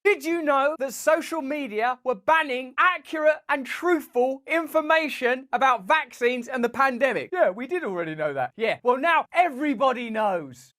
Did you know that social media were banning accurate and truthful information about vaccines and the pandemic? Yeah, we did already know that. Yeah, well now everybody knows.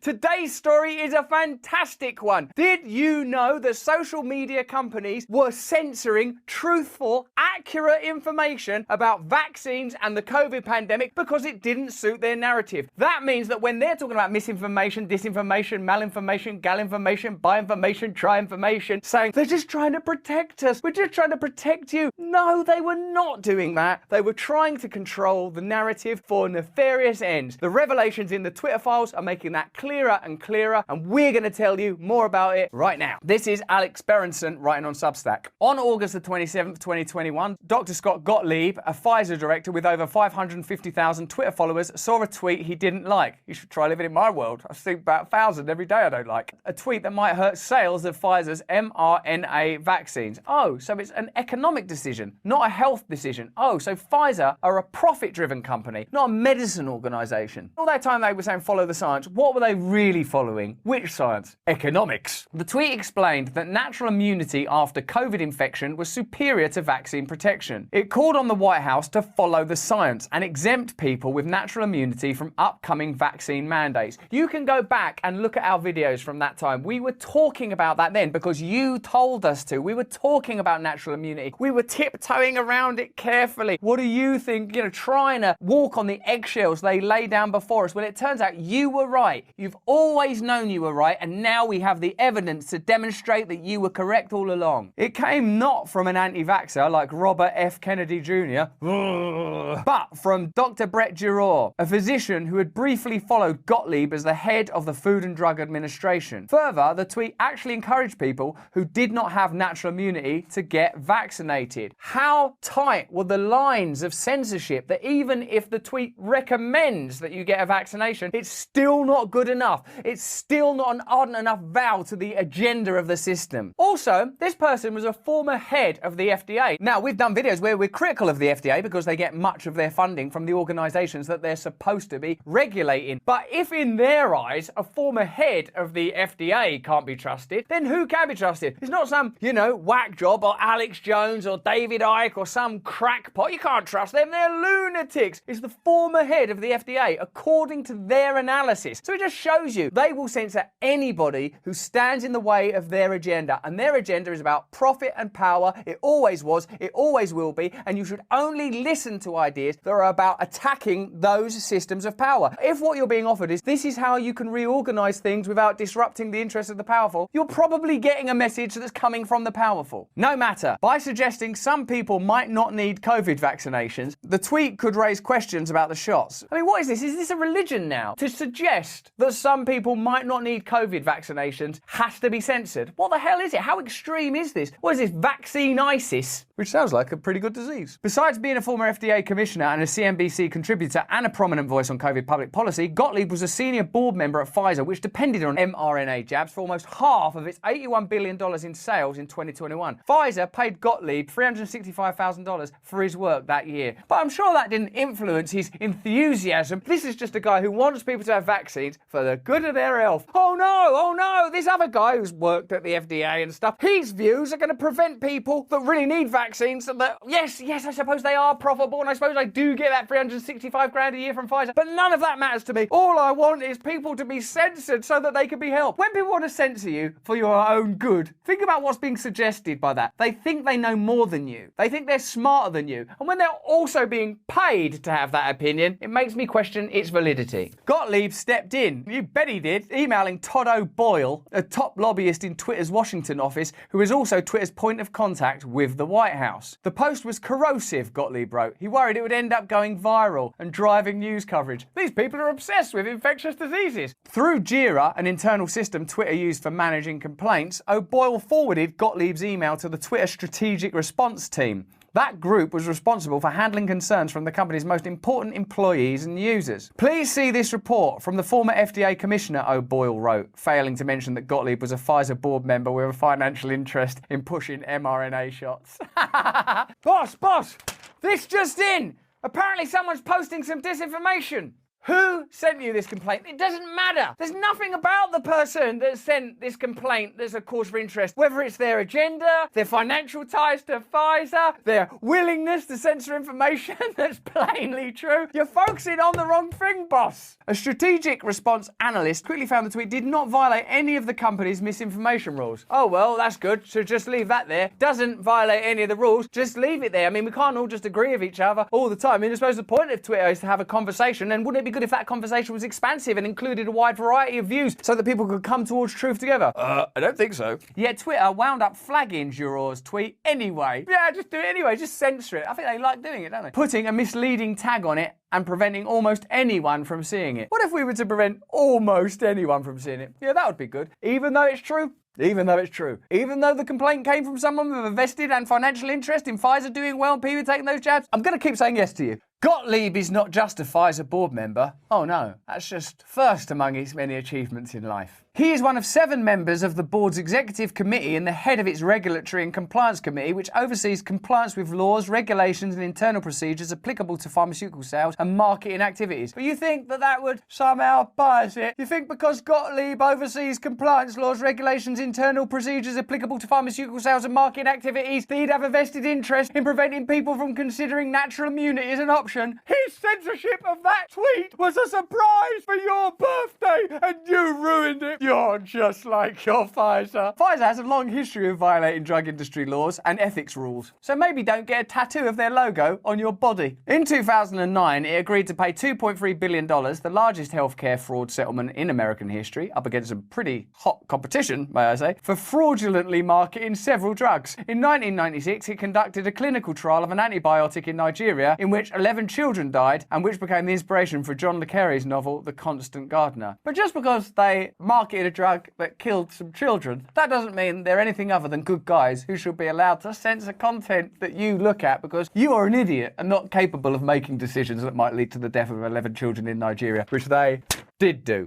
Today's story is a fantastic one. Did you know that social media companies were censoring truthful, accurate information about vaccines and the COVID pandemic because it didn't suit their narrative? That means that when they're talking about misinformation, disinformation, malinformation, galinformation, bi-information, tri-information, saying they're just trying to protect us, we're just trying to protect you. No, they were not doing that. They were trying to control the narrative for nefarious ends. The revelations in the Twitter files are making that clearer and clearer, and we're going to tell you more about it right now. This is Alex Berenson writing on Substack. On August the 27th, 2021, Dr. Scott Gottlieb, a Pfizer director with over 550,000 Twitter followers, saw a tweet he didn't like. You should try living in my world. I see about 1,000 every day I don't like. A tweet that might hurt sales of Pfizer's mRNA vaccines. Oh, so it's an economic decision, not a health decision. Oh, so Pfizer are a profit-driven company, not a medicine organization. All that time they were saying follow the science, what were they really following? Which science? Economics. The tweet explained that natural immunity after COVID infection was superior to vaccine protection. It called on the White House to follow the science and exempt people with natural immunity from upcoming vaccine mandates. You can go back and look at our videos from that time. We were talking about that then because you told us to. We were talking about natural immunity. We were tiptoeing around it carefully. What do you think? Trying to walk on the eggshells they lay down before us. Well, it turns out you were right. You've always known you were right, and now we have the evidence to demonstrate that you were correct all along. It came not from an anti-vaxxer like Robert F. Kennedy Jr., but from Dr. Brett Giroir, a physician who had briefly followed Gottlieb as the head of the Food and Drug Administration. Further, the tweet actually encouraged people who did not have natural immunity to get vaccinated. How tight were the lines of censorship that even if the tweet recommends that you get a vaccination, it's still not good enough. It's still not an ardent enough vow to the agenda of the system. Also, this person was a former head of the FDA. Now, we've done videos where we're critical of the FDA because they get much of their funding from the organizations that they're supposed to be regulating. But if in their eyes, a former head of the FDA can't be trusted, then who can be trusted? It's not some, whack job or Alex Jones or David Icke or some crackpot. You can't trust them. They're lunatics. It's the former head of the FDA, according to their analysis. So it just shows you they will censor anybody who stands in the way of their agenda. And their agenda is about profit and power. It always was. It always will be. And you should only listen to ideas that are about attacking those systems of power. If what you're being offered is this is how you can reorganize things without disrupting the interests of the powerful, you're probably getting a message that's coming from the powerful. No matter, by suggesting some people might not need COVID vaccinations, the tweet could raise questions about the shots. I mean, what is this? Is this a religion now? To suggest that some people might not need COVID vaccinations has to be censored. What the hell is it? How extreme is this? What is this, vaccine ISIS? Which sounds like a pretty good disease. Besides being a former FDA commissioner and a CNBC contributor and a prominent voice on COVID public policy, Gottlieb was a senior board member at Pfizer, which depended on mRNA jabs for almost half of its $81 billion in sales in 2021. Pfizer paid Gottlieb $365,000 for his work that year. But I'm sure that didn't influence his enthusiasm. This is just a guy who wants people to have vaccines for the good of their health. Oh no, this other guy who's worked at the FDA and stuff, his views are going to prevent people that really need vaccines. That, yes, I suppose they are profitable, and I suppose I do get that 365 grand a year from Pfizer, but none of that matters to me. All I want is people to be censored so that they can be helped. When people want to censor you for your own good, think about what's being suggested by that. They think they know more than you. They think they're smarter than you. And when they're also being paid to have that opinion, it makes me question its validity. Gottlieb stepped in. You bet he did, emailing Todd O'Boyle, a top lobbyist in Twitter's Washington office, who is also Twitter's point of contact with the White House. The post was corrosive, Gottlieb wrote. He worried it would end up going viral and driving news coverage. These people are obsessed with infectious diseases. Through Jira, an internal system Twitter used for managing complaints, O'Boyle forwarded Gottlieb's email to the Twitter Strategic Response Team. That group was responsible for handling concerns from the company's most important employees and users. Please see this report from the former FDA commissioner, O'Boyle wrote, failing to mention that Gottlieb was a Pfizer board member with a financial interest in pushing mRNA shots. Boss, this just in! Apparently someone's posting some disinformation. Who sent you this complaint? It doesn't matter. There's nothing about the person that sent this complaint that's a cause for interest. Whether it's their agenda, their financial ties to Pfizer, their willingness to censor information that's plainly true. You're focusing on the wrong thing, boss. A strategic response analyst quickly found the tweet did not violate any of the company's misinformation rules. Oh, well, that's good. So just leave that there. Doesn't violate any of the rules. Just leave it there. I mean, we can't all just agree with each other all the time. I mean, I suppose the point of Twitter is to have a conversation, and wouldn't it be good if that conversation was expansive and included a wide variety of views so that people could come towards truth together? I don't think so. Yet Twitter wound up flagging Giroir's tweet anyway. Yeah, just do it anyway. Just censor it. I think they like doing it, don't they? Putting a misleading tag on it and preventing almost anyone from seeing it. What if we were to prevent almost anyone from seeing it? Yeah, that would be good. Even though it's true. Even though it's true. Even though the complaint came from someone with a vested and financial interest in Pfizer doing well and people taking those jabs, I'm going to keep saying yes to you. Gottlieb is not just a Pfizer board member. Oh no, that's just first among his many achievements in life. He is one of 7 members of the board's executive committee and the head of its regulatory and compliance committee, which oversees compliance with laws, regulations and internal procedures applicable to pharmaceutical sales and marketing activities. But you think that would somehow bias it? You think because Gottlieb oversees compliance laws, regulations, internal procedures applicable to pharmaceutical sales and marketing activities, that he'd have a vested interest in preventing people from considering natural immunity as an option? His censorship of that tweet was a surprise for your birthday and you ruined it. You're just like your Pfizer. Pfizer has a long history of violating drug industry laws and ethics rules, so maybe don't get a tattoo of their logo on your body. In 2009, it agreed to pay $2.3 billion, the largest healthcare fraud settlement in American history, up against some pretty hot competition, may I say, for fraudulently marketing several drugs. In 1996, it conducted a clinical trial of an antibiotic in Nigeria in which 11 children died, and which became the inspiration for John le Carre's novel The Constant Gardener. But just because they marketed a drug that killed some children, that doesn't mean they're anything other than good guys who should be allowed to censor content that you look at because you are an idiot and not capable of making decisions that might lead to the death of 11 children in Nigeria, which they did do.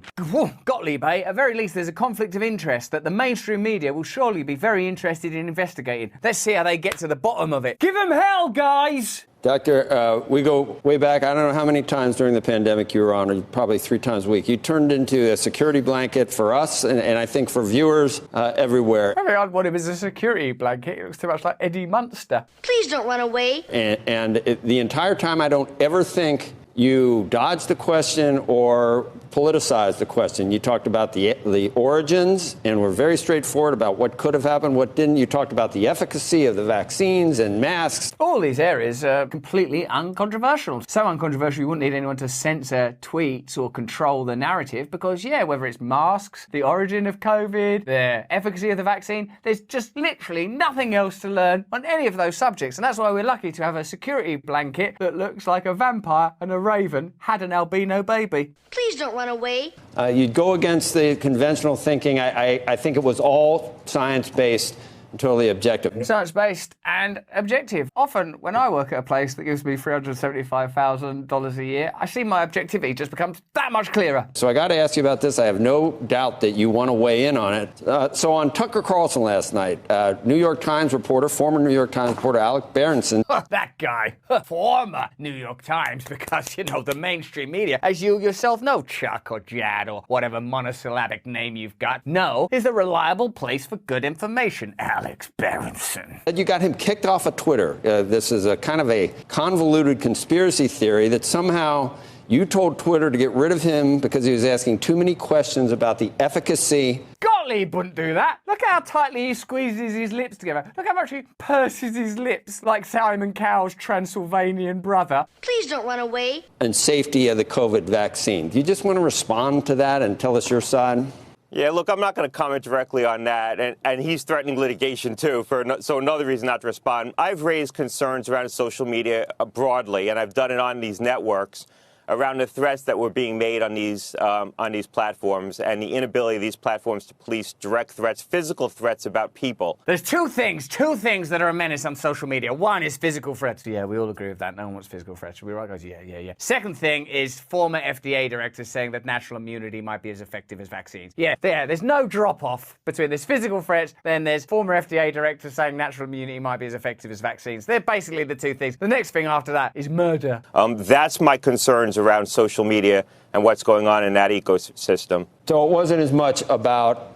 Gottlieb, eh? At very least, there's a conflict of interest that the mainstream media will surely be very interested in investigating. Let's see how they get to the bottom of it. Give them hell, guys! Doctor, we go way back. I don't know how many times during the pandemic you were on, probably 3 times a week. You turned into a security blanket for us and I think for viewers everywhere. I mean, I'd want him as a security blanket. It looks too much like Eddie Munster. Please don't run away. The entire time, I don't ever think you dodged the question or politicized the question. You talked about the origins and were very straightforward about what could have happened, what didn't. You talked about the efficacy of the vaccines and masks. All these areas are completely uncontroversial. So uncontroversial you wouldn't need anyone to censor tweets or control the narrative because, yeah, whether it's masks, the origin of COVID, the efficacy of the vaccine, there's just literally nothing else to learn on any of those subjects. And that's why we're lucky to have a security blanket that looks like a vampire and a raven had an albino baby. Please don't run away. You'd go against the conventional thinking. I think it was all science-based and totally objective. Science-based and objective. Often, when I work at a place that gives me $375,000 a year, I see my objectivity just becomes that much clearer. So I got to ask you about this. I have no doubt that you want to weigh in on it. So on Tucker Carlson last night, New York Times reporter, former New York Times reporter Alec Berenson. That guy, former New York Times, because, you know, the mainstream media, as you yourself know, Chuck or Jad or whatever monosyllabic name you've got, know is a reliable place for good information. Alex Berenson. You got him kicked off of Twitter. This is a kind of a convoluted conspiracy theory that somehow you told Twitter to get rid of him because he was asking too many questions about the efficacy. Gottlieb wouldn't do that. Look how tightly he squeezes his lips together. Look how much he purses his lips like Simon Cowell's Transylvanian brother. Please don't run away. And safety of the COVID vaccine. Do you just want to respond to that and tell us your side? Yeah, look, I'm not going to comment directly on that, and he's threatening litigation, too, so another reason not to respond. I've raised concerns around social media broadly, and I've done it on these networks, around the threats that were being made on these platforms and the inability of these platforms to police direct threats, physical threats about people. There's two things that are a menace on social media. One is physical threats. Yeah, we all agree with that. No one wants physical threats. Should we right, guys? Yeah. Second thing is former FDA directors saying that natural immunity might be as effective as vaccines. Yeah, there's no drop-off between this physical threats, then there's former FDA directors saying natural immunity might be as effective as vaccines. They're basically the two things. The next thing after that is murder. That's my concerns around social media and what's going on in that ecosystem. So it wasn't as much about,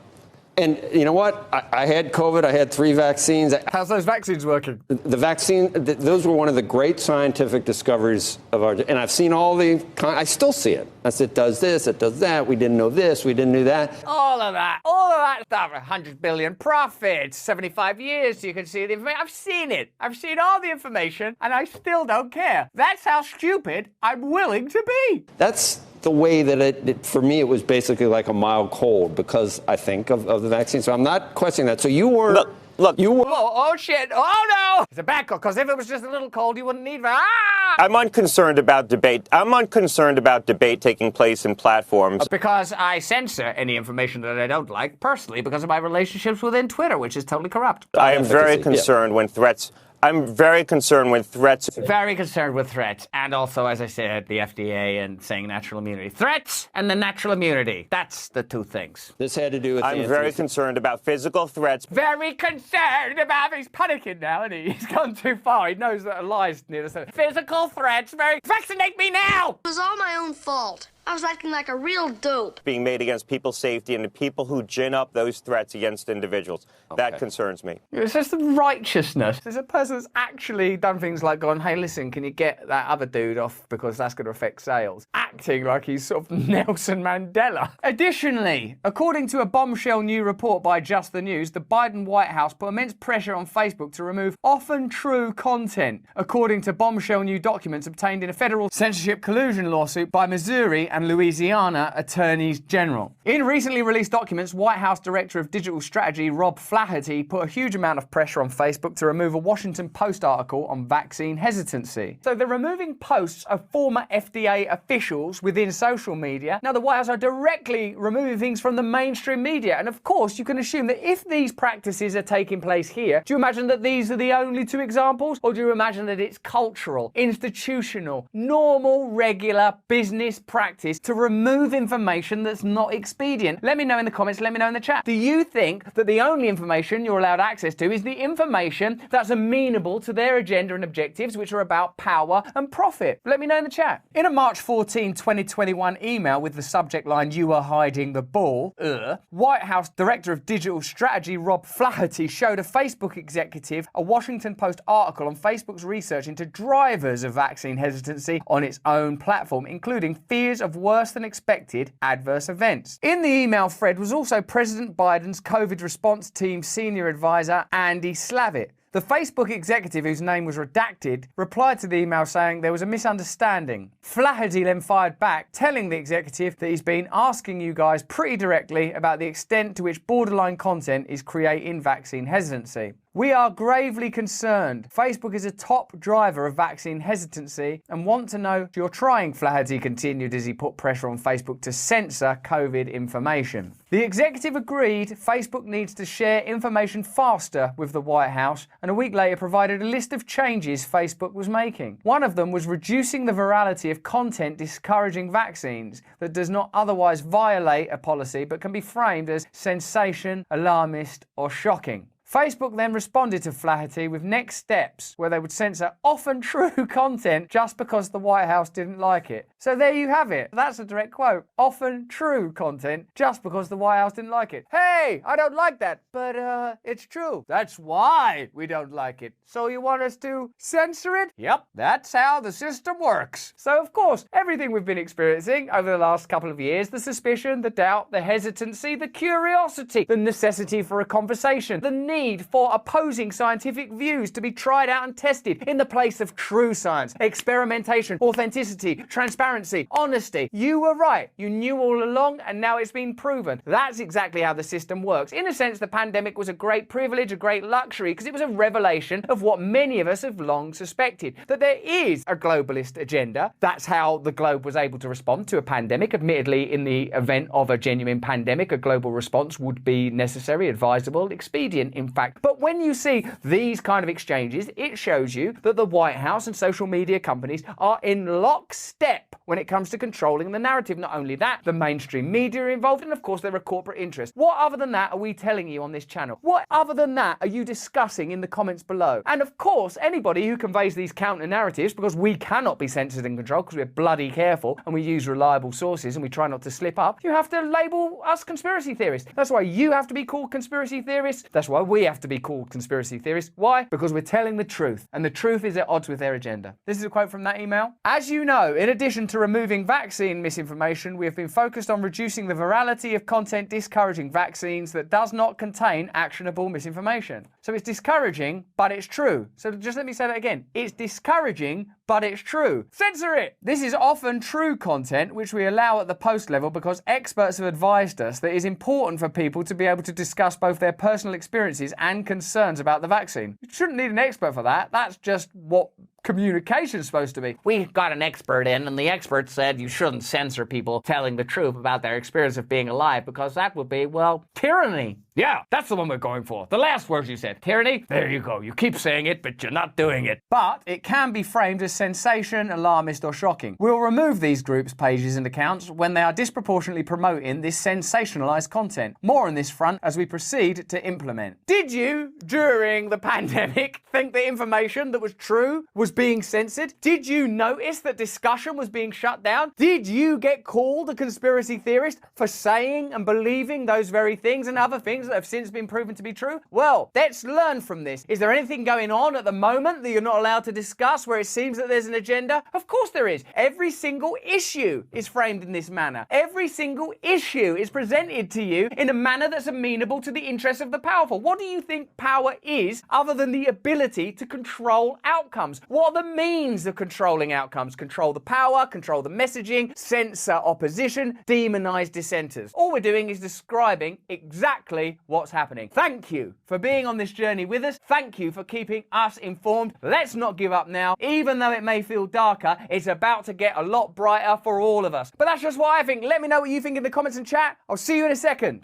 and you know what? I had COVID. I had 3 vaccines. How's those vaccines working? The vaccine, those were one of the great scientific discoveries of our, and I've seen all I still see it. It does this, it does that. We didn't know this, we didn't know that. All of that stuff. 100 billion profits, 75 years, you can see the information. I've seen it. I've seen all the information, and I still don't care. That's how stupid I'm willing to be. That's the way that for me, it was basically like a mild cold because I think of the vaccine. So I'm not questioning that. So you were... Look, you were... Oh, shit. Oh, no. It's a bad cold, because if it was just a little cold, you wouldn't need... I'm unconcerned about debate. I'm unconcerned about debate taking place in platforms. Because I censor any information that I don't like, personally, because of my relationships within Twitter, which is totally corrupt. I am very concerned when threats... I'm very concerned when threats... Very concerned with threats. And also, as I said, the FDA and saying natural immunity. Threats and the natural immunity. That's the 2 things. This had to do with... I'm very concerned about physical threats. Very concerned about... He's panicking now, isn't he? He's gone too far. He knows that a lie's near the center. Physical threats. Vaccinate me now! It was all my own fault. I was acting like a real dope. Being made against people's safety and the people who gin up those threats against individuals. Okay. That concerns me. It's just the righteousness. There's a person that's actually done things like gone, hey, listen, can you get that other dude off because that's going to affect sales? Acting like he's sort of Nelson Mandela. Additionally, according to a bombshell new report by Just the News, the Biden White House put immense pressure on Facebook to remove often true content, according to bombshell new documents obtained in a federal censorship collusion lawsuit by Missouri and Louisiana attorneys general. In recently released documents, White House Director of Digital Strategy Rob Flaherty put a huge amount of pressure on Facebook to remove a Washington Post article on vaccine hesitancy. So they're removing posts of former FDA officials within social media. Now the White House are directly removing things from the mainstream media. And of course, you can assume that if these practices are taking place here, do you imagine that these are the only 2 examples? Or do you imagine that it's cultural, institutional, normal, regular business practice to remove information that's not expedient? Let me know in the comments, let me know in the chat. Do you think that the only information you're allowed access to is the information that's amenable to their agenda and objectives, which are about power and profit? Let me know in the chat. In a March 14, 2021 email with the subject line, "You are hiding the ball," White House Director of Digital Strategy Rob Flaherty showed a Facebook executive a Washington Post article on Facebook's research into drivers of vaccine hesitancy on its own platform, including fears of worse than expected adverse events. In the email thread was also President Biden's COVID response team senior advisor, Andy Slavitt. The Facebook executive, whose name was redacted, replied to the email saying there was a misunderstanding. Flaherty then fired back, telling the executive that he's been asking you guys pretty directly about the extent to which borderline content is creating vaccine hesitancy. We are gravely concerned. Facebook is a top driver of vaccine hesitancy and want to know if you're trying, Flaherty continued as he put pressure on Facebook to censor COVID information. The executive agreed Facebook needs to share information faster with the White House, and a week later provided a list of changes Facebook was making. One of them was reducing the virality of content discouraging vaccines that does not otherwise violate a policy but can be framed as sensation, alarmist, or shocking. Facebook then responded to Flaherty with next steps where they would censor often true content just because the White House didn't like it. So there you have it. That's a direct quote. Often true content just because the White House didn't like it. Hey, I don't like that, but it's true. That's why we don't like it. So you want us to censor it? Yep, that's how the system works. So of course, everything we've been experiencing over the last couple of years, the suspicion, the doubt, the hesitancy, the curiosity, the necessity for a conversation, the need for opposing scientific views to be tried out and tested in the place of true science, experimentation, authenticity, transparency, honesty. You were right. You knew all along, and now it's been proven. That's exactly how the system works. In a sense, the pandemic was a great privilege, a great luxury, because it was a revelation of what many of us have long suspected, that there is a globalist agenda. That's how the globe was able to respond to a pandemic. Admittedly, in the event of a genuine pandemic, a global response would be necessary, advisable, expedient, in fact. But when you see these kind of exchanges, it shows you that the White House and social media companies are in lockstep when it comes to controlling the narrative. Not only that, the mainstream media are involved, and of course there are corporate interests. What other than that are we telling you on this channel? What other than that are you discussing in the comments below? And of course, anybody who conveys these counter narratives, because we cannot be censored and controlled because we're bloody careful and we use reliable sources and we try not to slip up, you have to label us conspiracy theorists. That's why you have to be called conspiracy theorists. That's why we have to be called conspiracy theorists. Why? Because we're telling the truth, and the truth is at odds with their agenda. This is a quote from that email. As you know, in addition to removing vaccine misinformation, we have been focused on reducing the virality of content discouraging vaccines that does not contain actionable misinformation. So it's discouraging, but it's true. So just let me say that again. It's discouraging, but it's true. Censor it! This is often true content which we allow at the post level because experts have advised us that it is important for people to be able to discuss both their personal experiences and concerns about the vaccine. You shouldn't need an expert for that. That's just what communication is supposed to be. We got an expert in, and the expert said you shouldn't censor people telling the truth about their experience of being alive because that would be, well, tyranny. Yeah, that's the one we're going for. The last words you said. Tyranny? There you go. You keep saying it, but you're not doing it. But it can be framed as sensation, alarmist, or shocking. We'll remove these groups' pages and accounts when they are disproportionately promoting this sensationalized content. More on this front as we proceed to implement. Did you, during the pandemic, think the information that was true was being censored? Did you notice that discussion was being shut down? Did you get called a conspiracy theorist for saying and believing those very things and other things that have since been proven to be true? Well, let's learn from this. Is there anything going on at the moment that you're not allowed to discuss where it seems that there's an agenda? Of course there is. Every single issue is framed in this manner. Every single issue is presented to you in a manner that's amenable to the interests of the powerful. What do you think power is other than the ability to control outcomes? What are the means of controlling outcomes? Control the power, control the messaging, censor opposition, demonize dissenters. All we're doing is describing exactly what's happening. Thank you for being on this journey with us. Thank you for keeping us informed. Let's not give up now. Even though it may feel darker, it's about to get a lot brighter for all of us. But that's just what I think. Let me know what you think in the comments and chat. I'll see you in a second.